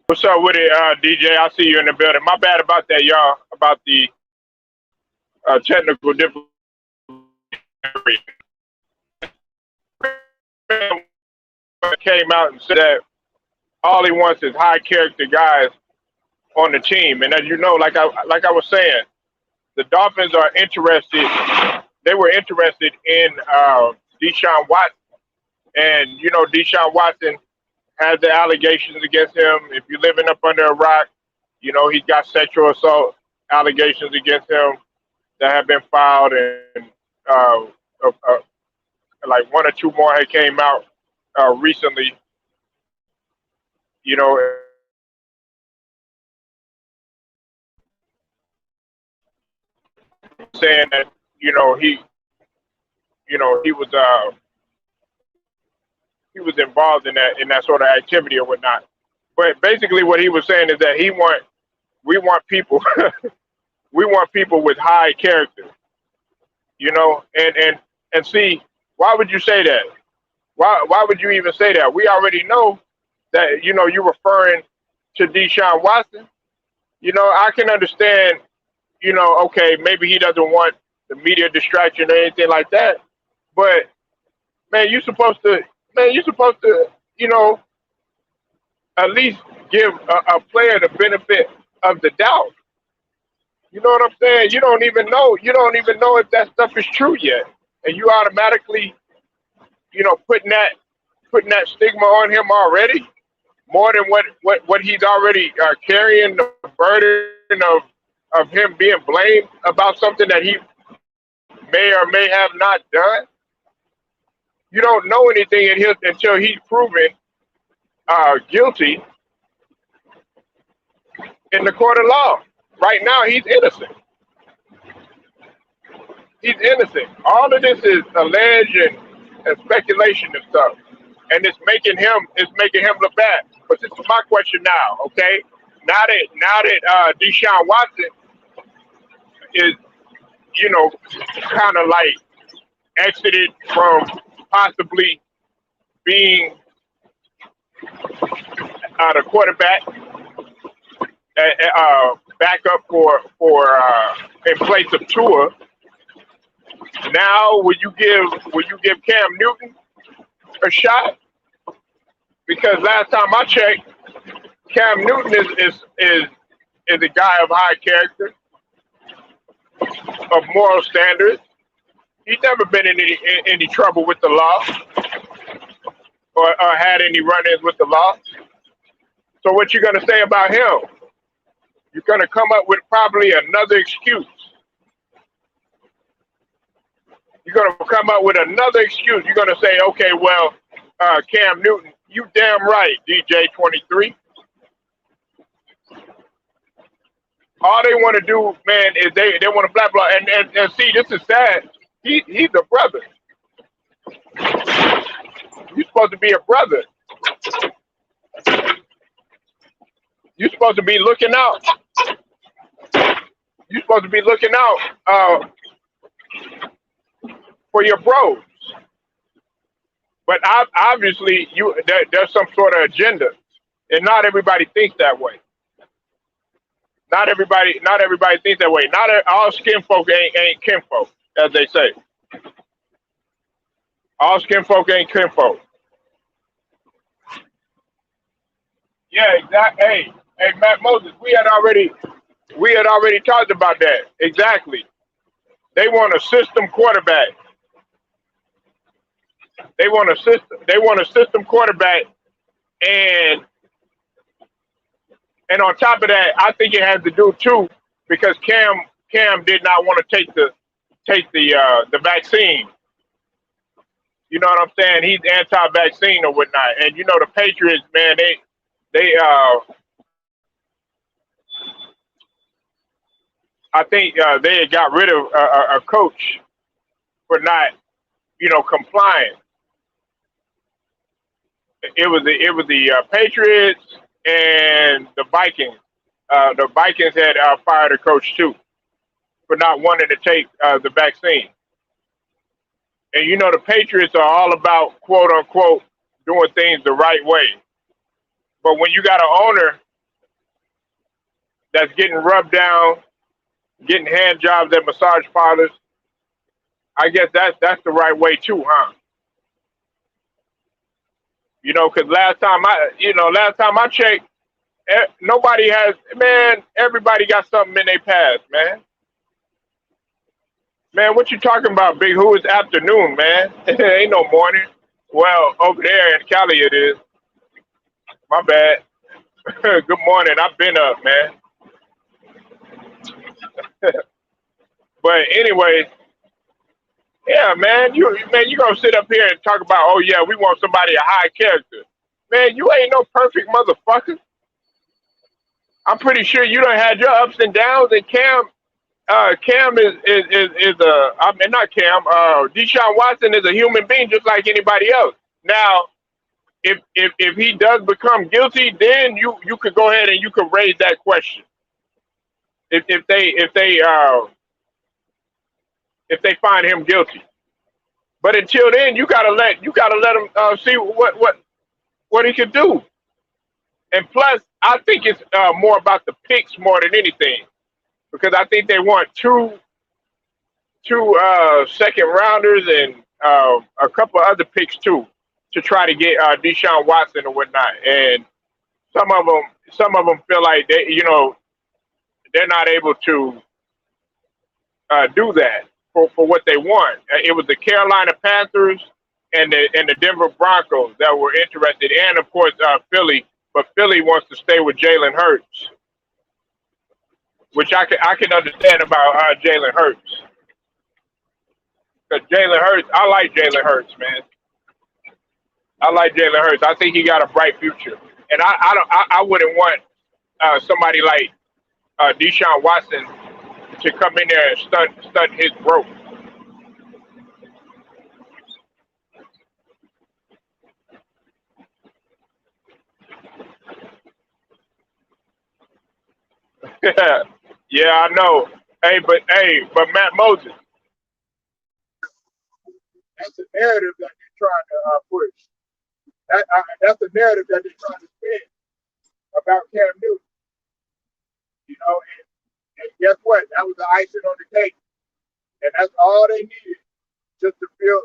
What's up with it, DJ? I see you in the building. My bad about that, y'all. About the technical difficulty. Came out and said that all he wants is high character guys on the team. And as you know, like I was saying, the Dolphins are interested. They were interested in Deshaun Watson, and you know Deshaun Watson has the allegations against him. If you're living up under a rock, you know he's got sexual assault allegations against him that have been filed, and like one or two more had came out recently. You know, saying that you know he was involved in that sort of activity or whatnot. But basically, what he was saying is that we want people we want people with high character, you know, and see, why would you say that? Why would you even say that? We already know that you know you're referring to Deshaun Watson. You know, I can understand. You know, okay, maybe he doesn't want the media distraction or anything like that. But man, you're supposed to, you know, at least give a player the benefit of the doubt. You know what I'm saying? You don't even know if that stuff is true yet, and you automatically, you know, putting that stigma on him already, more than what he's already carrying the burden of him being blamed about something that he may or may have not done. You don't know anything until he's proven guilty in the court of law. Right now, he's innocent. He's innocent. All of this is alleged and speculation and stuff, and it's making him look bad. But this is my question now, okay? Now that Deshaun Watson is, you know, kind of like exited from possibly being the quarterback, backup for in place of Tua. Now, would you give Cam Newton a shot? Because last time I checked, Cam Newton is a guy of high character, of moral standards. He's never been in any trouble with the law or had any run-ins with the law. So what you gonna say about him? You're gonna come up with probably another excuse. You're gonna come up with another excuse. You're gonna say, okay, well, Cam Newton, you damn right, DJ 23. All they want to do, man, is they want to blah blah. And see, this is sad. He's a brother. You're supposed to be a brother. You're supposed to be looking out. You're supposed to be looking out for your bros. But obviously, there's some sort of agenda, and not everybody thinks that way. Not everybody thinks that way. Not all skin folk ain't kinfolk, as they say. All skin folk ain't kinfolk. Yeah, exactly. Hey, Matt Moses, we had already talked about that. Exactly. They want a system quarterback. They want a system. They want a system quarterback, and on top of that, I think it has to do too because Cam did not want to take the vaccine. You know what I'm saying? He's anti-vaccine or whatnot, and you know the Patriots, man, they I think they had got rid of a coach for not, you know, complying. It was the Patriots and the Vikings. The Vikings had fired a coach too for not wanting to take the vaccine. And you know the Patriots are all about quote unquote doing things the right way. But when you got an owner that's getting rubbed down, getting hand jobs at massage parlors. I guess that's the right way too, huh? Because last time I checked, nobody has, man. Everybody got something in their past, man. Man, what you talking about, Big Who? It's afternoon, man. Ain't no morning. Well, over there in Cali it is. My bad. Good morning. I've been up, man. But anyway, yeah, man. You gonna sit up here and talk about, oh yeah, we want somebody of high character. Man, you ain't no perfect motherfucker. I'm pretty sure you done had your ups and downs, and Cam is a, I mean, not Cam. Deshaun Watson is a human being just like anybody else. Now, if he does become guilty, then you could go ahead and you could raise that question. If they find him guilty, but until then, you gotta let him see what he could do. And plus, I think it's more about the picks more than anything because I think they want two second rounders and a couple other picks too to try to get Deshaun Watson or whatnot. And some of them feel like they're not able to do that for what they want. It was the Carolina Panthers and the Denver Broncos that were interested, and of course Philly. But Philly wants to stay with Jalen Hurts, which I can understand about Jalen Hurts. Because Jalen Hurts, I like Jalen Hurts, man. I like Jalen Hurts. I think he got a bright future, and I wouldn't want somebody like Deshaun Watson to come in there and stunt his growth. Yeah, I know. But Matt Moses, that's a narrative that they're trying to push. That's a narrative that they're trying to spin about Cam Newton. And guess what? That was the icing on the cake, and that's all they needed just to fill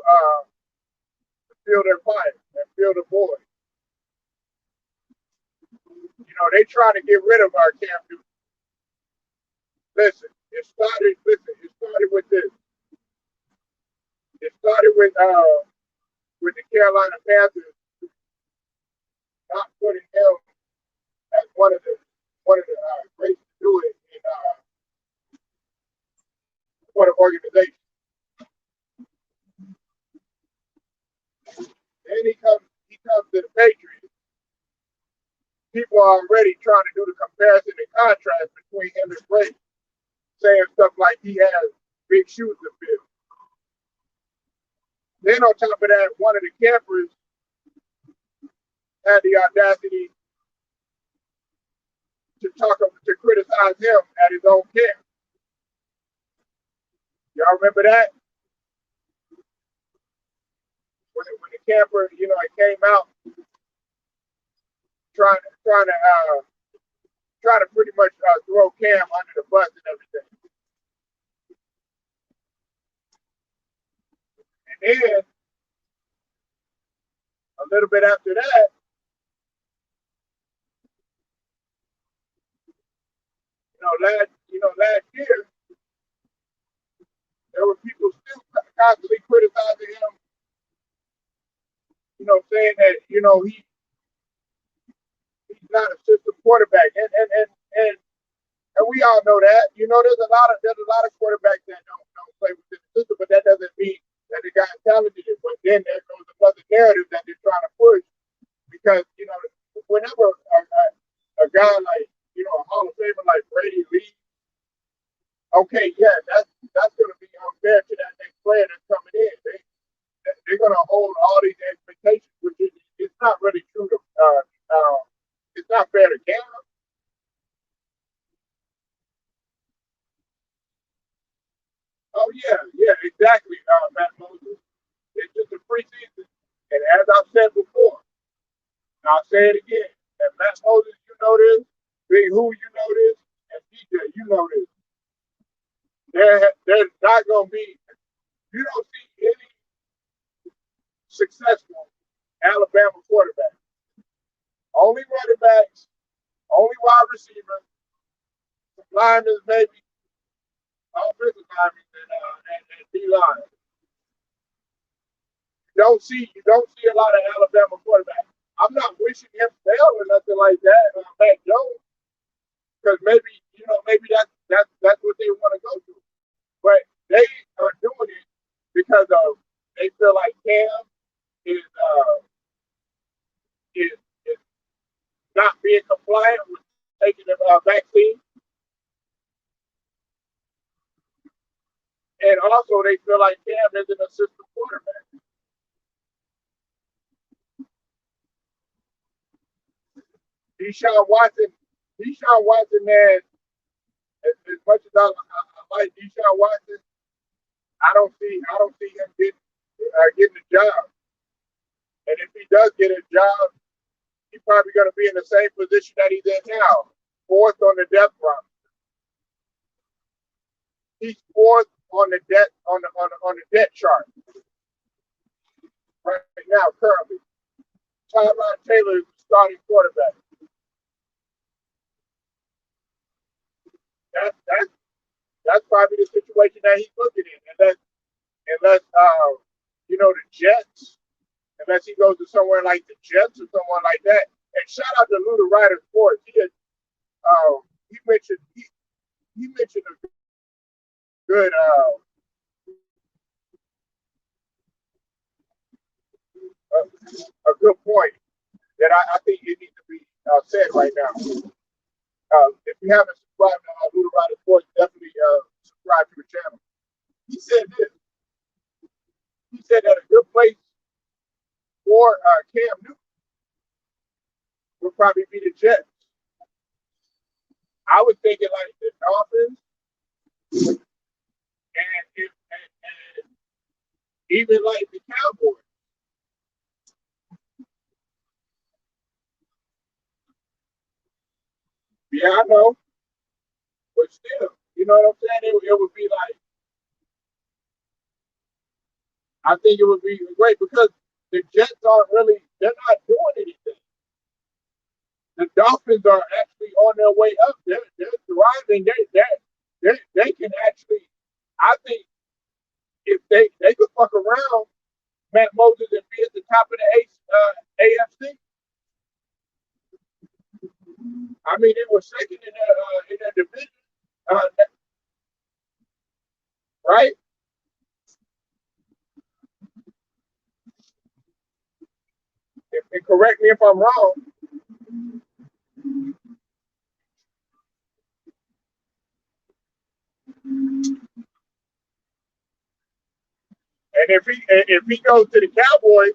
their fire and fill the void. They trying to get rid of our Cam Newton. Listen, it started with this. It started with the Carolina Panthers not putting him as one of the greats to do it for the organization. Then he comes to the Patriots. People are already trying to do the comparison and contrast between him and Brady, saying stuff like he has big shoes to fill. Then on top of that, one of the campers had the audacity to criticize him at his own camp. Y'all remember that? When the camper, it came out trying to pretty much throw Cam under the bus and everything. And then a little bit after that, last year there were people still constantly criticizing him. Saying that he's not a system quarterback, and we all know that. There's a lot of quarterbacks that don't play within the system, but that doesn't mean that the guy's talented. But then there goes another narrative that they're trying to push because whenever a guy like a Hall of Famer like Brady leaves, okay, yeah, that's going to be unfair to that next player that's coming in. They're going to hold all these expectations, which it's not really true to. It's not fair to Cam. Oh yeah, exactly, Matt Moses. It's just a preseason, and as I've said before, and I'll say it again. And Matt Moses, you know this. Big Who, you know this. And successful Alabama quarterbacks. Only running backs, only wide receivers, linemen maybe, offensive linemen and D line. You don't see a lot of Alabama quarterbacks. I'm not wishing him fail or nothing like that, Matt Jones, because maybe that's what they want to go to. But they are doing it because of they feel like Cam is is not being compliant with taking the vaccine, and also they feel like Cam is an assistant quarterback. Deshaun Watson, man. As much as I like Deshaun Watson, I don't see him getting a job. And if he does get a job, he's probably going to be in the same position that he's in now, fourth on the depth roster. He's fourth on the depth chart right now currently. Tyrod Taylor is the starting quarterback. That's probably the situation that he's looking in, unless the Jets, unless he goes to somewhere like the Jets or someone like that. And shout out to Luda Ryder Sports. He mentioned a good a good point that I think it needs to be said right now. If you haven't subscribed to Luda Ryder Sports, definitely subscribe to the channel. He said this. He said that a good place for Cam Newton would probably be the Jets. I was thinking like the Dolphins and even like the Cowboys. Yeah, I know, but still, you know what I'm saying? It would be like, I think it would be great because the Jets they're not doing anything. The Dolphins are actually on their way up. They're thriving. They can actually, I think, if they could fuck around, Matt Moses, and be at the top of the AFC. I mean, it was second in their division, right? And correct me if I'm wrong. And if he goes to the Cowboys,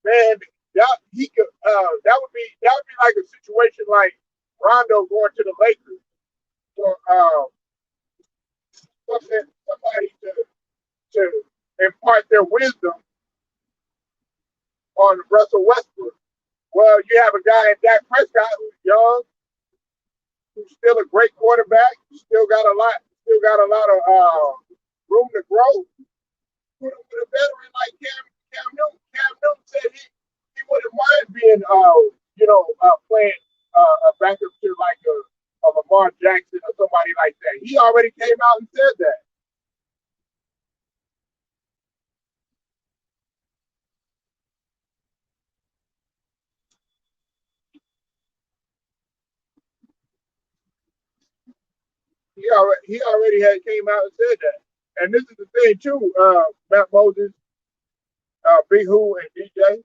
man, that would be like a situation like Rondo going to the Lakers for somebody to impart their wisdom on Russell Westbrook. Well, you have a guy in Dak Prescott who's young, who's still a great quarterback, still got a lot of room to grow. Put him with a veteran like Cam Newton. Cam Newton said he wouldn't mind being playing a backup to like a Lamar Jackson or somebody like that. He already came out and said that. He already had came out and said that. And this is the thing too, Matt Moses, Big Who, and DJ.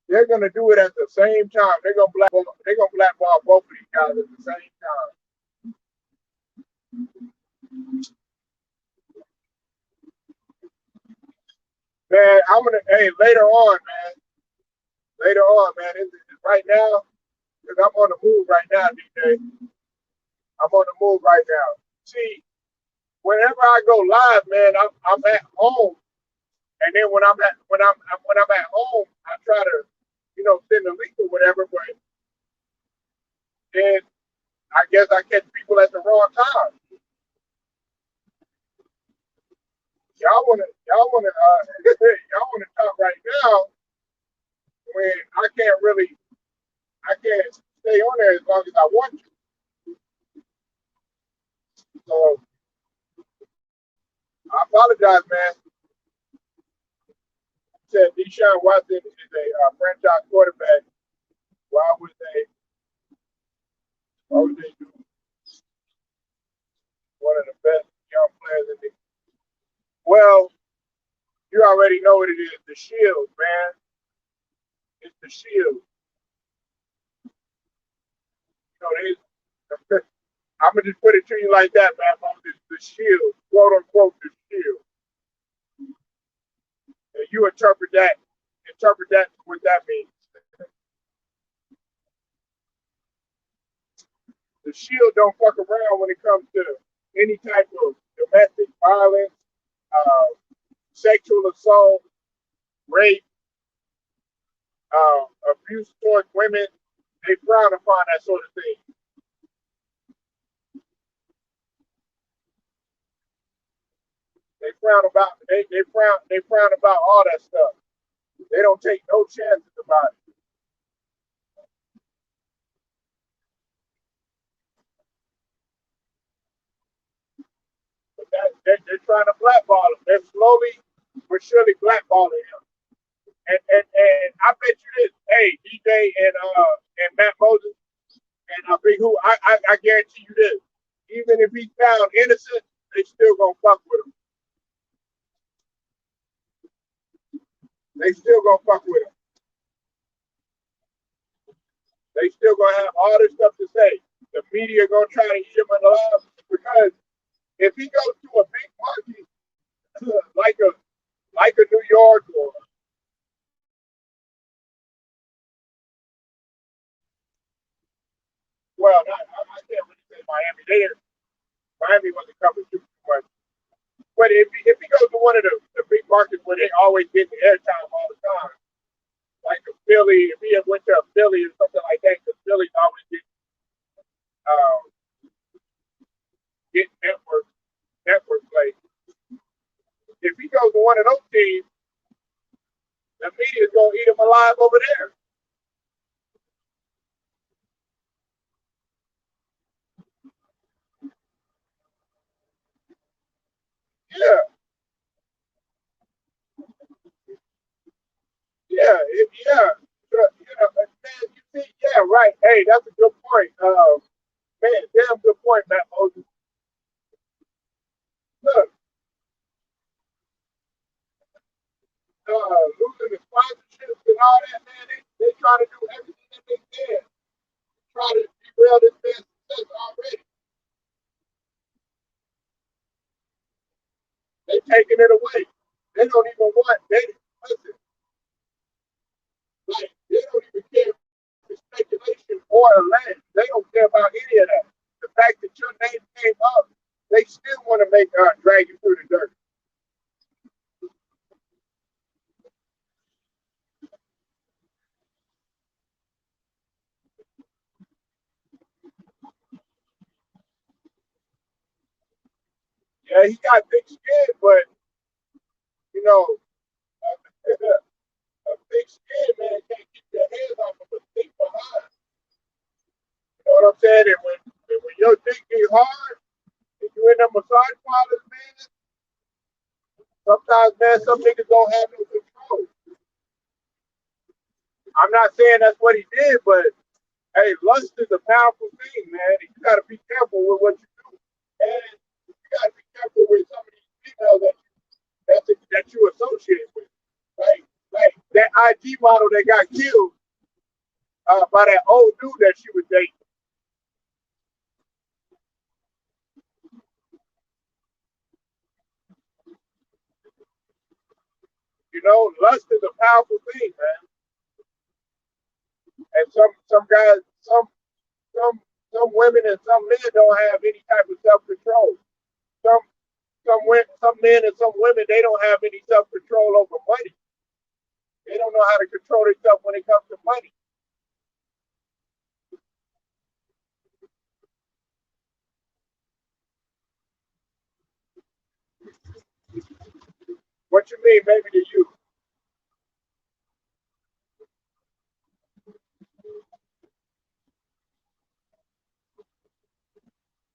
They're gonna do it at the same time. They're gonna blackball both of these guys at the same time. Man, later on, man. Later on, man. Right now, because I'm on the move right now, DJ. I'm on the move right now. See, whenever I go live, man, I'm at home, and then when I'm at home, I try to, send a link or whatever. But then I guess I catch people at the wrong time. y'all wanna talk right now when I can't stay on there as long as I want to. So I apologize, man. Said Deshaun Watson is a franchise quarterback. Why would they? Why would they do one of the best young players in the? Well, you already know what it is. The shield, man. It's the shield. You know, they, I'm gonna just put it to you like that, man. It's the shield, quote unquote, the shield. And you interpret that what that means. The shield don't fuck around when it comes to any type of domestic violence, uh, sexual assault, rape, abuse towards women. They frown upon that sort of thing. They frown about all that stuff. They don't take no chances about it. But they're trying to blackball him. They're slowly but surely blackballing him. And I bet you this, hey, DJ and Matt Moses and Big Who, I guarantee you this. Even if he's found innocent, they still gonna fuck with him. They still gonna fuck with him. They still gonna have all this stuff to say. The media gonna try to eat him alive because if he goes to a big market like a New York or well, I can't really say Miami. Miami wasn't covered too much. But if he goes to one of the big markets where they always get the airtime all the time, like a Philly, if he had went to a Philly or something like that, because Philly's always uh, get network play. If he goes to one of those teams, the media's gonna eat him alive over there. Yeah, yeah. Man, you see, yeah, right. Hey, that's a good point. Man, damn good point, Matt Moses. Look, losing the sponsorships and all that, man, they try to do everything that they can. Try to derail this man's success already. They taking it away. They don't even want. They listen. Like they don't even care for speculation or land. They don't care about any of that. The fact that your name came up, they still want to make drag you through the dirt. Yeah, he got big skin, but you know, a big skin man can't keep their hands off of a thick behind. You know what I'm saying? And when your dick get hard, and you in them massage parlors, man, sometimes man, some niggas don't have no control. I'm not saying that's what he did, but hey, lust is a powerful thing, man. And you got to be careful with what you do, and you got to be careful with some of these females that you associate with. Like that IG model that got killed by that old dude that she was dating. You know, lust is a powerful thing, man. And some guys, some some women and some men don't have any type of self control. Some some men and some women they don't have any self control over money. They don't know how to control themselves when it comes to money. What you mean, maybe to you?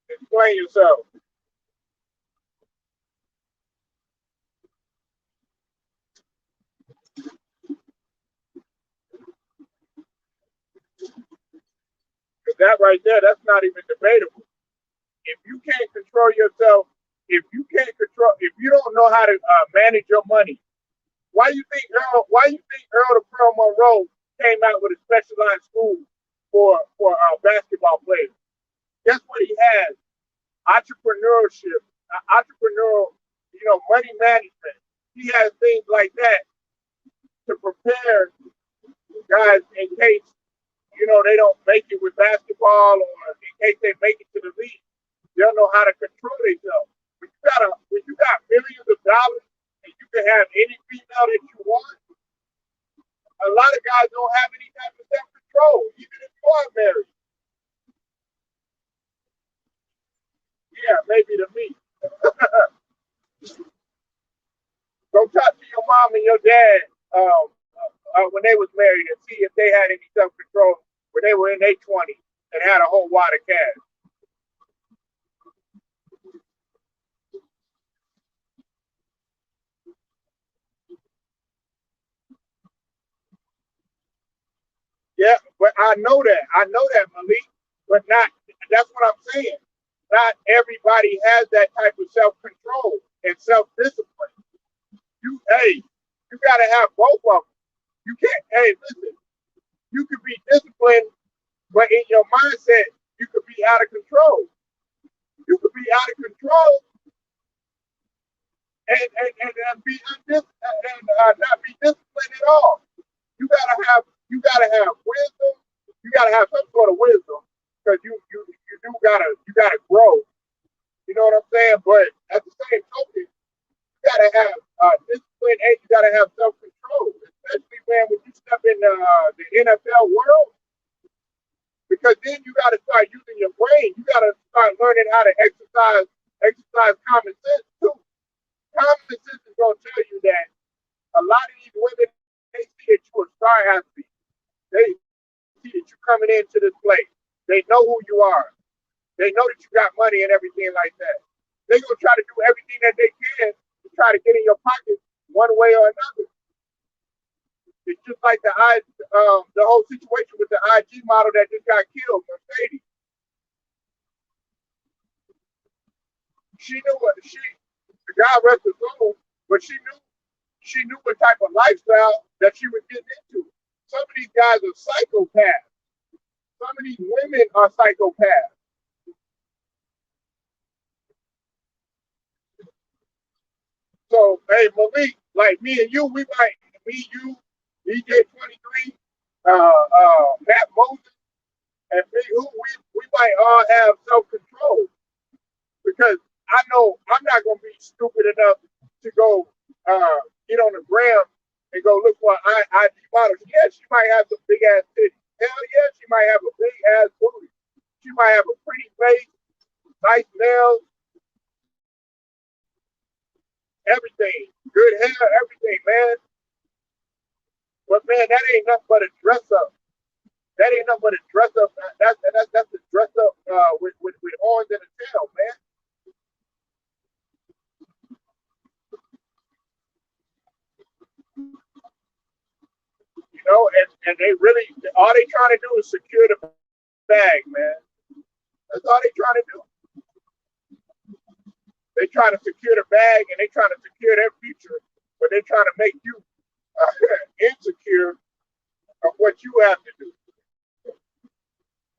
Explain yourself. Because that right there, that's not even debatable. If you can't control yourself, if you don't know how to manage your money, why you think Earl the Pearl Monroe came out with a specialized school for basketball players? Guess what he has? Entrepreneurship, entrepreneurial, money management. He has things like that to prepare guys in case they don't make it with basketball, or in case they make it to the league. They don't know how to control themselves. When you got millions of dollars and you can have any female that you want, a lot of guys don't have any type of self control, even if you are married. Yeah, maybe to me. Go talk to your mom and your dad when they was married and see if they had any self control when they were in their 20s and had a whole wad of cash. Yeah, but I know that. I know that, Malik. But not. That's what I'm saying. Not everybody has that type of self control and self discipline. You gotta have both of them. You can't. Hey, listen. You could be disciplined, but in your mindset, you could be out of control. You could be out of control and be and not be disciplined at all. You gotta have wisdom. You gotta have some sort of wisdom because you gotta grow. You know what I'm saying? But at the same token, you gotta have discipline and you gotta have self control, especially when you step in the NFL world. Because then you got to start using your brain. You got to start learning how to exercise common sense too. Common sense is gonna tell you that a lot of these women, they see that you're a star athlete. They see that you're coming into this place. They know who you are. They know that you got money and everything like that. They're gonna try to do everything that they can to try to get in your pocket one way or another. It's just like the whole situation with the IG model that just got killed, Mercedes. She knew the guy rest his soul, but she knew what type of lifestyle that she was getting into. Some of these guys are psychopaths. Some of these women are psychopaths. So, hey, Malik, like me and you, you, DJ 23, Matt Moses, and Big Who, we might all have self control because I know I'm not going to be stupid enough to go get on the gram and go look for an IG model. Yeah, she might have some big ass titties. Hell yeah, she might have a big ass booty. She might have a pretty face, nice nails, everything, good hair, everything, man. But man, that ain't nothing but a dress up. That ain't nothing but a dress up. That's a dress up with horns and a tail, man. And they really all they trying to do is secure the bag, man. That's all they trying to do. They trying to secure the bag and they trying to secure their future, but they trying to make you insecure of what you have to do.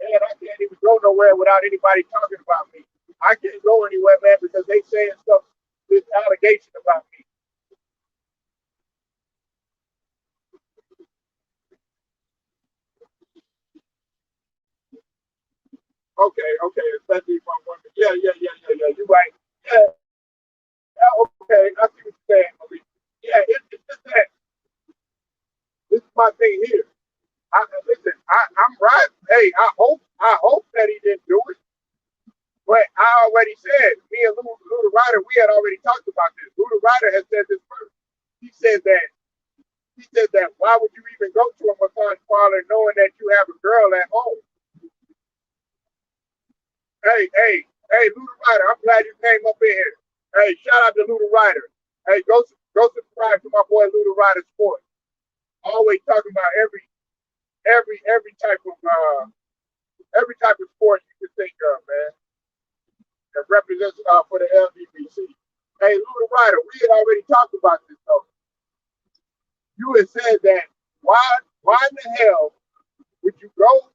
Man, I can't even go nowhere without anybody talking about me. I can't go anywhere, man, because they saying stuff, this allegation about me. Okay, okay, especially if I'm women. Yeah. You're right. Yeah, okay, I see what you're saying, Marie. Yeah, it's just that this is my thing here. Listen, I'm right. Hey, I hope that he didn't do it. But I already said, me and Lou the Ryder, we had already talked about this. Lou the Ryder has said this first. he said that why would you even go to a massage parlor knowing that you have a girl at home? Hey, Luda Ryder, I'm glad you came up in here. Hey, shout out to Luda Ryder. Hey, go subscribe to my boy Luda Ryder Sports. Always talking about every type of sport you can think of, man. That represents for the LGBT. Hey, Luda Ryder, we had already talked about this though. You had said that why in the hell would you go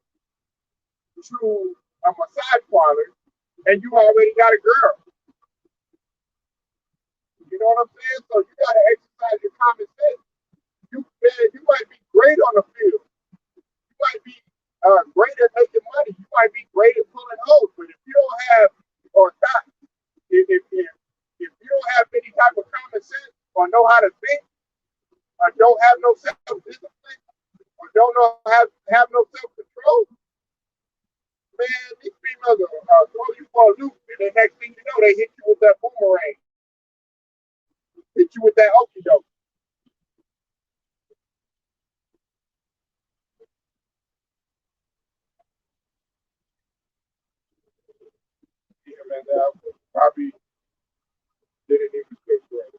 to a massage parlor and you already got a girl? You know what I'm saying? So you gotta exercise your common sense. You might be great on the field. You might be great at making money. You might be great at pulling hoes. But if you don't have or not, if you don't have any type of common sense or know how to think or don't have no self discipline or don't know have no self control, man, these females will throw you for a loop, and the next thing you know, they hit you with that boomerang, hit you with that okey doke. Yeah, man, that probably didn't even think right.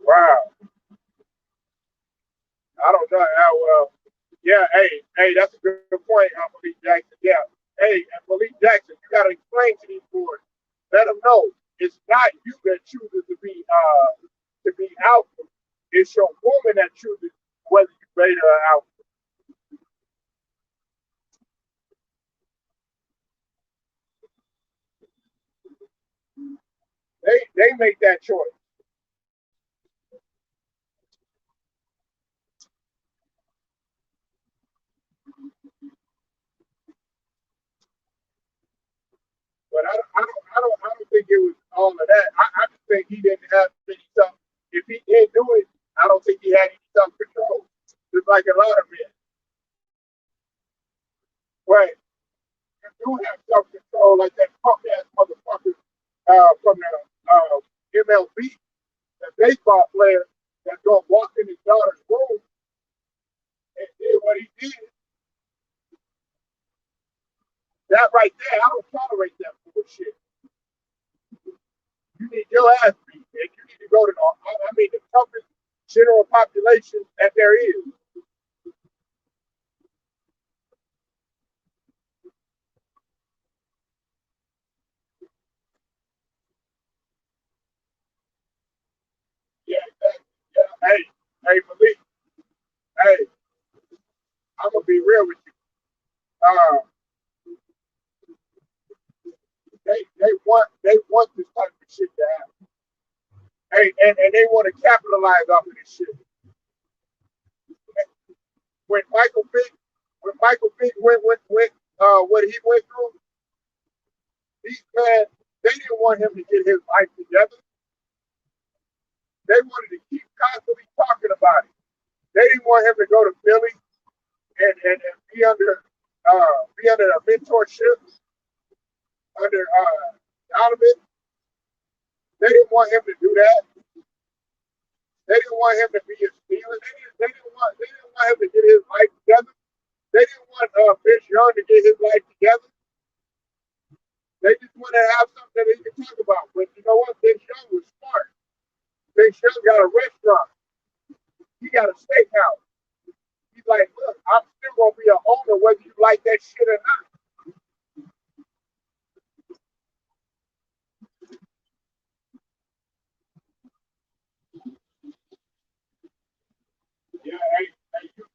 Wow, I don't know how well. Yeah, hey, that's a good point, Malik Jackson. Yeah, hey, Malik Jackson, you got to explain to these boys. Let them know it's not you that chooses to be alpha. It's your woman that chooses whether you beta or alpha. They make that choice. But I don't think it was all of that. I just think he didn't have any self. If he didn't do it, I don't think he had any self control. Just like a lot of men. Right. You do have self control like that punk ass motherfucker from the MLB, that baseball player that's gonna walk in his daughter's room and did what he did. That right there, I don't tolerate that bullshit. You need your ass beat, and you need to go to the toughest general population that there is. Yeah, exactly. Yeah. Hey, Malik. Hey, I'm gonna be real with you. Uh, they want this type of shit to happen. Hey, and they want to capitalize off of this shit. When Michael Vick, when Michael Vick went what he went through, these man, they didn't want him to get his life together. They wanted to keep constantly talking about it. They didn't want him to go to Philly and be under a mentorship under Donovan. They didn't want him to do that. They didn't want him to be a Steeler. They didn't want him to get his life together. They didn't want Vince Young to get his life together. They just want to have something that they can talk about. But you know what? Vince Young was smart. Vince Young got a restaurant. He got a steakhouse. He's like, look, I'm still gonna be an owner whether you like that shit or not.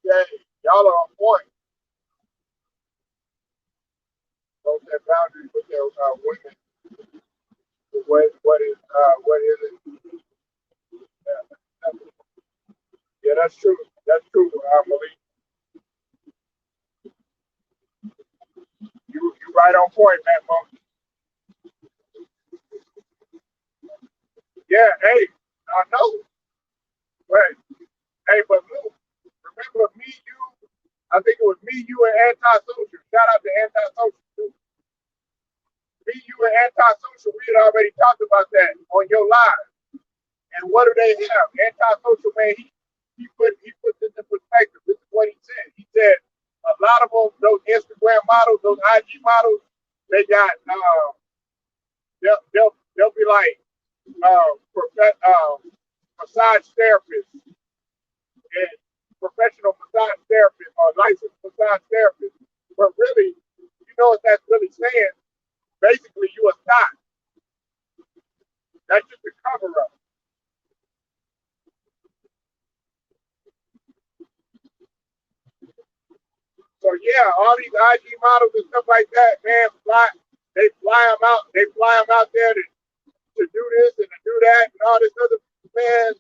Yeah, y'all are on point. Those that boundaries with their women. What is it? Yeah, yeah, that's true. That's true. I believe you right on point, man. Monk. Yeah, hey, I know. Right. Hey, but Lou, remember me, you, I think it was me, you, and Antisocial. Shout out to Antisocial, too. Me, you, and Antisocial, we had already talked about that on your live. And what do they have? Antisocial man. He put this in perspective. This is what he said. He said a lot of them, those Instagram models, those IG models, they got they'll be like massage therapists and professional massage therapists or licensed massage therapists. But really, you know what that's really saying? Basically, you a thot. That's just a cover up. So yeah, all these IG models and stuff like that, man, they fly them out. They fly them out there to do this and to do that and all this other, man.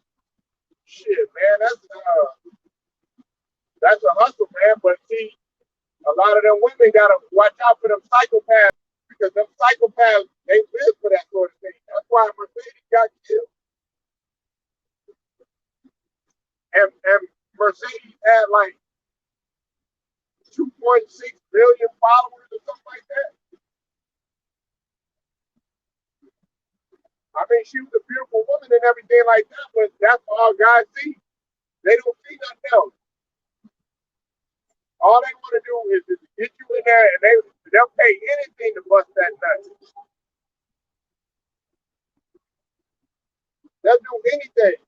Shit, man, that's a hustle, man. But see, a lot of them women gotta watch out for them psychopaths because them psychopaths they live for that sort of thing. That's why Mercedes got killed. And Mercedes had like 2.6 billion followers or something like that. I mean, she was a beautiful woman and everything like that, but that's all guys see. They don't see nothing else. All they want to do is just get you in there, and they'll pay anything to bust that nut. They'll do anything.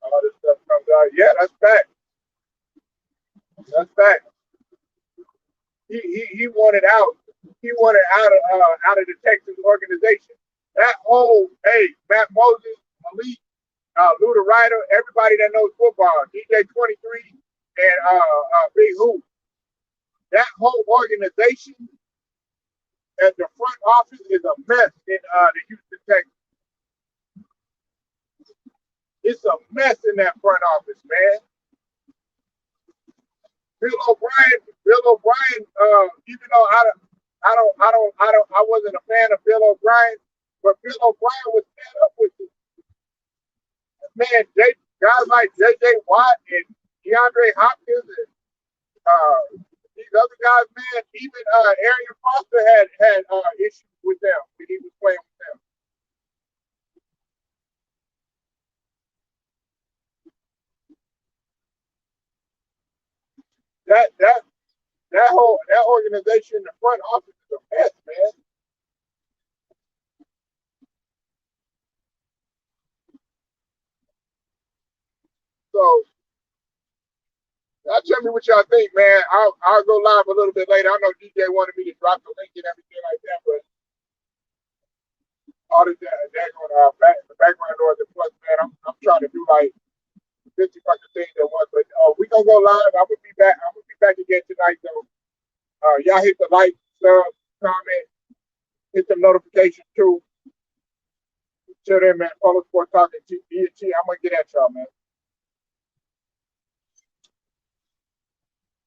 All this stuff comes out. Yeah, that's fact. That's fact. He wanted out. He wanted out of the Texas organization. That whole Matt Moses, Malik, Luda Ryder, everybody that knows football, DJ 23, and Big Hoop. That whole organization at the front office is a mess in the Houston Texans. It's a mess in that front office, man. Bill O'Brien, even though I wasn't a fan of Bill O'Brien, but Bill O'Brien was fed up with it. Man, guys like J.J. Watt and DeAndre Hopkins and these other guys, man, even Arian Foster had issues with them when he was playing with them. That organization in the front office is a mess, man. So y'all tell me what y'all think, man. I'll go live a little bit later. I know DJ wanted me to drop the link and everything like that, but all the the background noise and plus, man, I'm trying to do like 50 fucking things at once. But we gonna go live. I'm gonna be back. I'm gonna be back again tonight, though. Y'all hit the like, sub, comment, hit the notifications too. Till then, man. Follow Sports Talk and I'm gonna get at y'all, man.